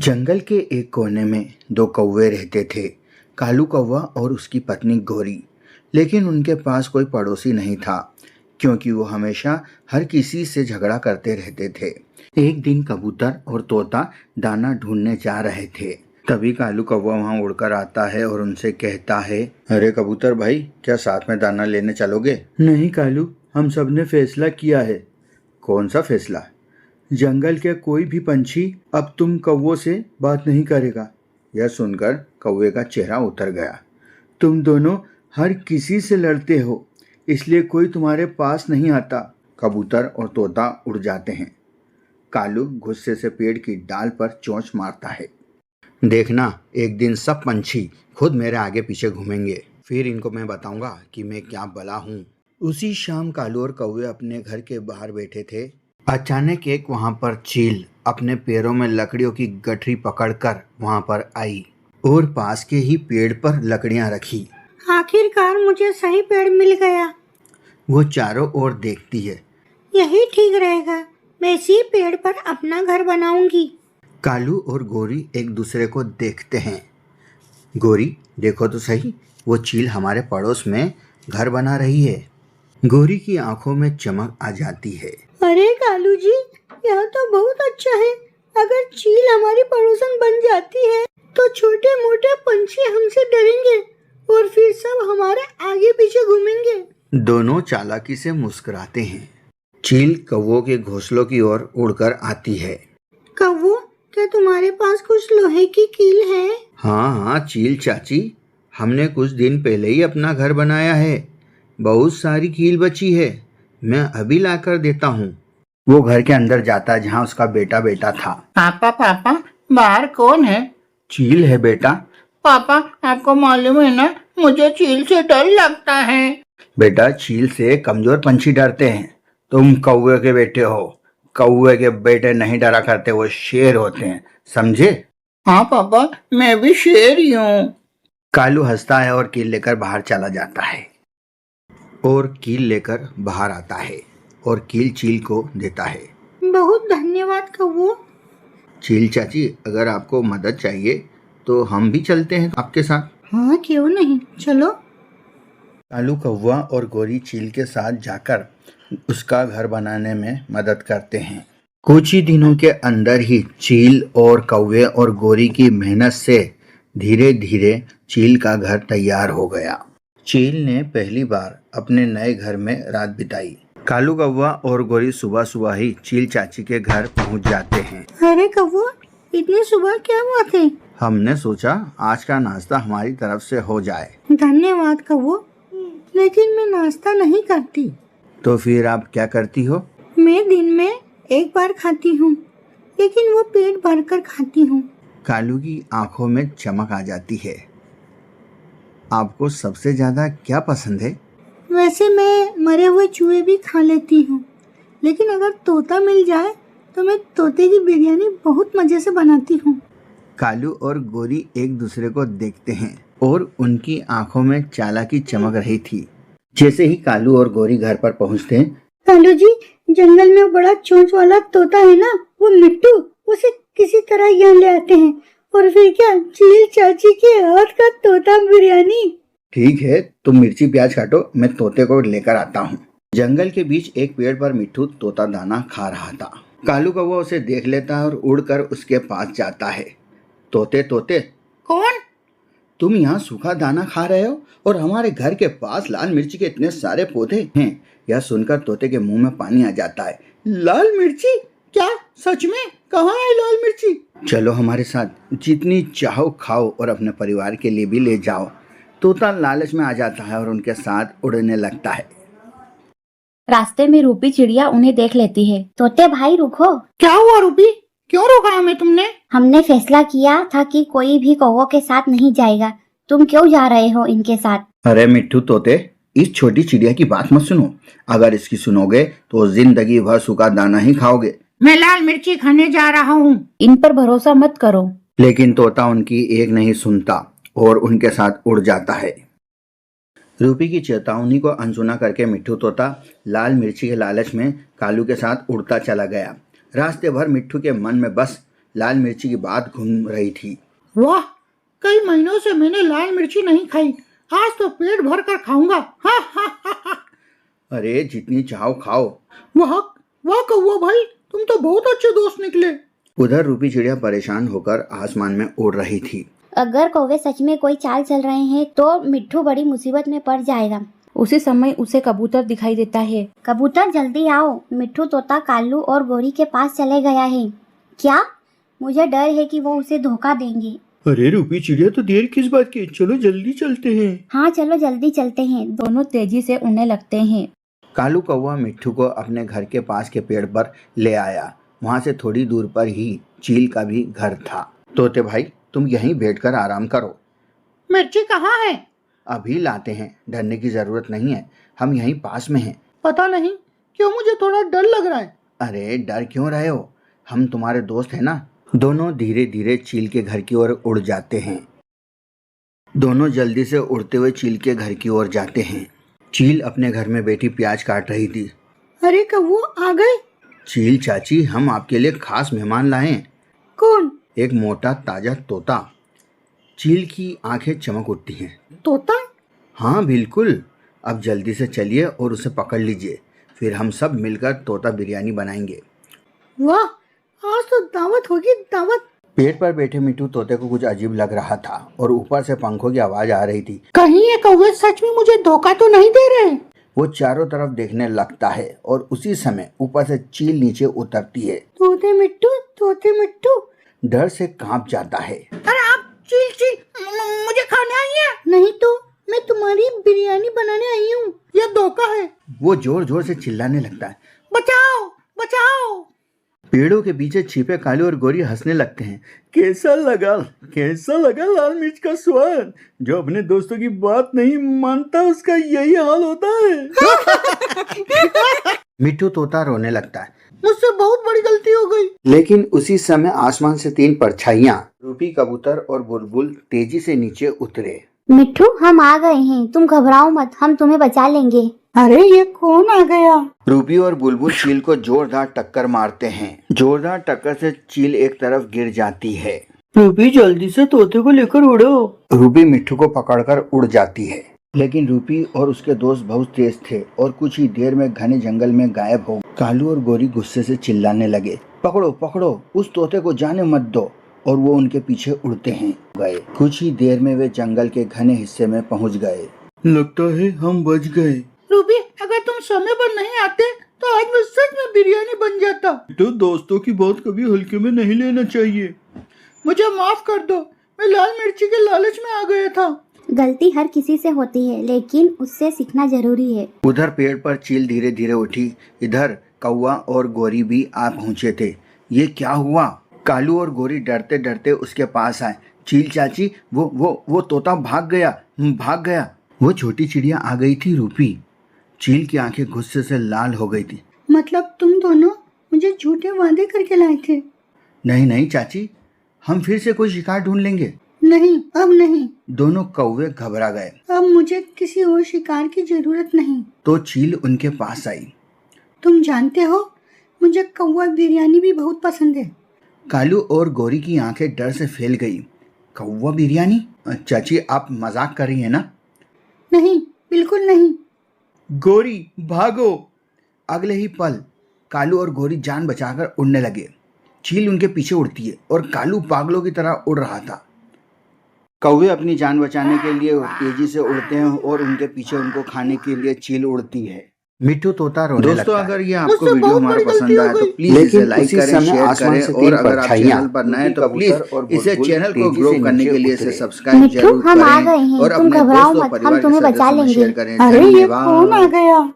जंगल के एक कोने में दो कौवे रहते थे, कालू कौवा और उसकी पत्नी गोरी। लेकिन उनके पास कोई पड़ोसी नहीं था, क्योंकि वो हमेशा हर किसी से झगड़ा करते रहते थे। एक दिन कबूतर और तोता दाना ढूंढने जा रहे थे। तभी कालू कौवा वहां उड़कर आता है और उनसे कहता है, अरे कबूतर भाई, क्या साथ में दाना लेने चलोगे? नहीं कालू, हम सब ने फैसला किया है। कौन सा फैसला? जंगल के कोई भी पंछी अब तुम कौवों से बात नहीं करेगा। यह सुनकर कौवे का चेहरा उतर गया। तुम दोनों हर किसी से लड़ते हो, इसलिए कोई तुम्हारे पास नहीं आता। कबूतर और तोता उड़ जाते हैं। कालू गुस्से से पेड़ की डाल पर चोंच मारता है। देखना, एक दिन सब पंछी खुद मेरे आगे पीछे घूमेंगे, फिर इनको मैं बताऊंगा कि मैं क्या भला हूँ। उसी शाम कालू और कौवे अपने घर के बाहर बैठे थे। अचानक एक वहां पर चील अपने पैरों में लकड़ियों की गठरी पकड़कर वहां पर आई और पास के ही पेड़ पर लकड़ियां रखी। आखिरकार मुझे सही पेड़ मिल गया। वो चारों ओर देखती है। यही ठीक रहेगा, मैं इसी पेड़ पर अपना घर बनाऊंगी। कालू और गोरी एक दूसरे को देखते हैं। गोरी, देखो तो सही, वो चील हमारे पड़ोस में घर बना रही है। गोरी की आंखों में चमक आ जाती है। अरे कालू जी, यह तो बहुत अच्छा है। अगर चील हमारी पड़ोसन बन जाती है तो छोटे मोटे पंछी हमसे डरेंगे और फिर सब हमारे आगे पीछे घूमेंगे। दोनों चालाकी से मुस्कुराते हैं। चील कौवों के घोंसलों की ओर उड़कर आती है। कौवो, क्या तुम्हारे पास कुछ लोहे की कील है? हाँ, चील चाची, हमने कुछ दिन पहले ही अपना घर बनाया है। बहुत सारी कील बची है, मैं अभी लाकर देता हूँ। वो घर के अंदर जाता है जहाँ उसका बेटा बैठा था। पापा, बाहर कौन है? चील है बेटा। पापा, आपको मालूम है ना, मुझे चील से डर लगता है। बेटा, चील से कमजोर पंछी डरते हैं। तुम कौवे के बेटे हो। कौवे के बेटे नहीं डरा करते, वो शेर होते हैं, समझे? हाँ पापा, मैं भी शेर ही हूँ। कालू हंसता है और कील लेकर बाहर चला जाता है और कील लेकर बाहर आता है और कील चील को देता है। बहुत धन्यवाद कौवो। चील चाची, अगर आपको मदद चाहिए तो हम भी चलते हैं आपके साथ। हाँ, क्यों नहीं, चलो। कालू कौवा और गोरी चील के साथ जाकर उसका घर बनाने में मदद करते हैं। कुछ ही दिनों के अंदर ही चील और कौवे और गोरी की मेहनत से धीरे धीरे चील का घर तैयार हो गया। चील ने पहली बार अपने नए घर में रात बिताई। कालू कौवा और गोरी सुबह सुबह ही चील चाची के घर पहुंच जाते हैं। अरे कौवो, इतनी सुबह क्या बात है? हमने सोचा आज का नाश्ता हमारी तरफ से हो जाए। धन्यवाद कौवो, लेकिन मैं नाश्ता नहीं करती। तो फिर आप क्या करती हो? मैं दिन में एक बार खाती हूँ, लेकिन वो पेट भरकर खाती हूँ। कालू की आंखों में चमक आ जाती है। आपको सबसे ज्यादा क्या पसंद है? वैसे मैं मरे हुए चूहे भी खा लेती हूँ, लेकिन अगर तोता मिल जाए तो मैं तोते की बिरयानी बहुत मजे से बनाती हूँ। कालू और गोरी एक दूसरे को देखते हैं और उनकी आंखों में चालाकी चमक रही थी। जैसे ही कालू और गोरी घर पर पहुंचते हैं, कालू जी, जंगल में बड़ा चोंच वाला तोता है ना, वो मिट्टू, उसे किसी तरह यहाँ ले आते हैं और फिर क्या, चील चाची के हाथ का तोता बिरयानी। ठीक है, तुम मिर्ची प्याज काटो, मैं तोते को लेकर आता हूँ। जंगल के बीच एक पेड़ पर मिट्टू तोता दाना खा रहा था। कालू कौवा उसे देख लेता है और उड़कर उसके पास जाता है। तोते तोते, कौन? तुम यहाँ सूखा दाना खा रहे हो और हमारे घर के पास लाल मिर्ची के इतने सारे पौधे हैं। यह सुनकर तोते के मुंह में पानी आ जाता है। लाल मिर्ची? क्या सच में? कहाँ है लाल मिर्ची? चलो हमारे साथ, जितनी चाहो खाओ और अपने परिवार के लिए भी ले जाओ। तोता लालच में आ जाता है और उनके साथ उड़ने लगता है। रास्ते में रूपी चिड़िया उन्हें देख लेती है। तोते भाई रुको। क्या हुआ रूपी, क्यों रोका हमें तुमने? हमने फैसला किया था कि कोई भी कौवों के साथ नहीं जाएगा। तुम क्यों जा रहे हो इनके साथ? अरे मिट्टू तोते, इस छोटी चिड़िया की बात मत सुनो। अगर इसकी सुनोगे तो जिंदगी भर सूखा दाना ही खाओगे। मैं लाल मिर्ची खाने जा रहा हूँ। इन पर भरोसा मत करो। लेकिन तोता उनकी एक नहीं सुनता और उनके साथ उड़ जाता है। रूपी की चेतावनी को अनसुना करके मिट्टू तोता लाल मिर्ची के लालच में कालू के साथ उड़ता चला गया। रास्ते भर मिट्टू के मन में बस लाल मिर्ची की बात घूम रही थी। वाह, कई महीनों से मैंने लाल मिर्ची नहीं खाई, आज तो पेट भर कर खाऊंगा। हा हा हा हा। अरे जितनी चाहो खाओ। वाह वाह कौवा भाई, तुम तो बहुत अच्छे दोस्त निकले। उधर रूपी चिड़िया परेशान होकर आसमान में उड़ रही थी। अगर कौवे सच में कोई चाल चल रहे हैं तो मिट्ठू बड़ी मुसीबत में पड़ जाएगा। उसी समय उसे कबूतर दिखाई देता है। कबूतर जल्दी आओ, मिट्ठू तोता कालू और गोरी के पास चले गया है। क्या? मुझे डर है कि वो उसे धोखा देंगे। अरे रूपी चिड़िया, तो देर किस बात की, चलो जल्दी चलते हैं। हाँ चलो जल्दी चलते हैं। दोनों तेजी से उड़ने लगते हैं। कालू कौवा मिट्ठू को अपने घर के पास के पेड़ पर ले आया। वहाँ से थोड़ी दूर पर ही चील का भी घर था। तोते भाई, तुम यहीं बैठकर आराम करो। मिर्ची कहाँ है? अभी लाते हैं, डरने की जरूरत नहीं है, हम यहीं पास में हैं। पता नहीं क्यों मुझे थोड़ा डर लग रहा है। अरे डर क्यों रहे हो, हम तुम्हारे दोस्त हैं ना। दोनों धीरे धीरे चील के घर की ओर उड़ जाते हैं। दोनों जल्दी से उड़ते हुए चील के घर की ओर जाते हैं। चील अपने घर में बैठी प्याज काट रही थी। अरे कौवा आ गए। चील चाची, हम आपके लिए खास मेहमान लाए हैं। कौन? एक मोटा ताजा तोता। चील की आंखें चमक उठती हैं। तोता? हाँ बिल्कुल, अब जल्दी से चलिए और उसे पकड़ लीजिए, फिर हम सब मिलकर तोता बिरयानी बनाएंगे। वाह, आज तो दावत होगी, दावत। पेड़ पर बैठे मिट्टू तोते को कुछ अजीब लग रहा था और ऊपर से पंखों की आवाज आ रही थी। कहीं ये कौवे सच में मुझे धोखा तो नहीं दे रहे? वो चारों तरफ देखने लगता है और उसी समय ऊपर से चील नीचे उतरती है। तोते मिट्टू डर से कांप जाता है। अरे आप चील मुझे खाने आई है? नहीं तो मैं तुम्हारी बिरयानी बनाने आई हूँ। ये धोखा है। वो जोर जोर से चिल्लाने लगता है। बचाओ बचाओ। पेड़ों के पीछे छिपे कालू और गोरी हंसने लगते हैं। कैसा लगा लाल मिर्च का स्वाद। जो अपने दोस्तों की बात नहीं मानता उसका यही हाल होता है। मिट्टू तोता रोने लगता है। मुझसे बहुत बड़ी गलती हो गई। लेकिन उसी समय आसमान से 3 परछाइयां, रूपी कबूतर और बुलबुल तेजी से नीचे उतरे। मिट्ठू, हम आ गए हैं, तुम घबराओ मत, हम तुम्हें बचा लेंगे। अरे ये कौन आ गया? रूपी और बुलबुल चील को जोरदार टक्कर मारते हैं। जोरदार टक्कर से चील एक तरफ गिर जाती है। रूपी जल्दी से तोते को लेकर उड़ो। रूपी मिट्ठू को पकड़कर उड़ जाती है, लेकिन रूपी और उसके दोस्त बहुत तेज थे और कुछ ही देर में घने जंगल में गायब हो गए। कालू और गोरी गुस्से से चिल्लाने लगे, पकड़ो पकड़ो, उस तोते को जाने मत दो। और वो उनके पीछे उड़ते हैं गए। कुछ ही देर में वे जंगल के घने हिस्से में पहुंच गए। लगता है हम बच गए। रूबी, अगर तुम समय पर नहीं आते तो आज मैं सच में बिरयानी बन जाता। तो दोस्तों की बात कभी हल्के में नहीं लेना चाहिए। मुझे माफ कर दो, मैं लाल मिर्ची के लालच में आ गया था। गलती हर किसी से होती है, लेकिन उससे सीखना जरूरी है। उधर पेड़ पर चील धीरे धीरे उठी। इधर कौवा और गोरी भी आ पहुंचे थे। ये क्या हुआ? कालू और गोरी डरते डरते उसके पास आए। चील चाची, वो तोता भाग गया। वो छोटी चिड़िया आ गई थी रूपी। चील की आंखें गुस्से से लाल हो गई थी। मतलब तुम दोनों मुझे झूठे वादे करके लाए थे? नहीं चाची, हम फिर से कोई शिकार ढूंढ लेंगे। नहीं, अब नहीं। दोनों कौवे घबरा गए। अब मुझे किसी और शिकार की जरूरत नहीं। तो चील उनके पास आई। तुम जानते हो, मुझे कौवा बिरयानी भी बहुत पसंद है। कालू और गोरी की आंखें डर से फैल गई। कौवा बिरयानी? चाची, आप मजाक कर रही हैं ना? नहीं, बिल्कुल नहीं। गोरी भागो। अगले ही पल कालू और गोरी जान बचाकर उड़ने लगे। चील उनके पीछे उड़ती है और कालू पागलों की तरह उड़ रहा था। कौवे अपनी जान बचाने के लिए तेजी से उड़ते हैं और उनके पीछे उनको खाने के लिए चील उड़ती है। मिट्टू तोता रोने लगता है। दोस्तों, अगर ये आपको मुझसे वीडियो बहुत हमारा बड़ी पसंद गलती आया हो तो गई। प्लीज इसे लाइक करें, शेयर करें और अगर आप चैनल पर नए हैं तो प्लीज इसे चैनल को ग्रो करने के लिए इसे सब्सक्राइब मिट्ठू, जरूर हम आ करें गए हैं, और तुम अपने घबराओ दोस्तों मत, परिवार हम के तुम्हें सदस्यों बचा में लेंगे। शेयर करें। अरे ये धन्यवाद। कौन आ गया?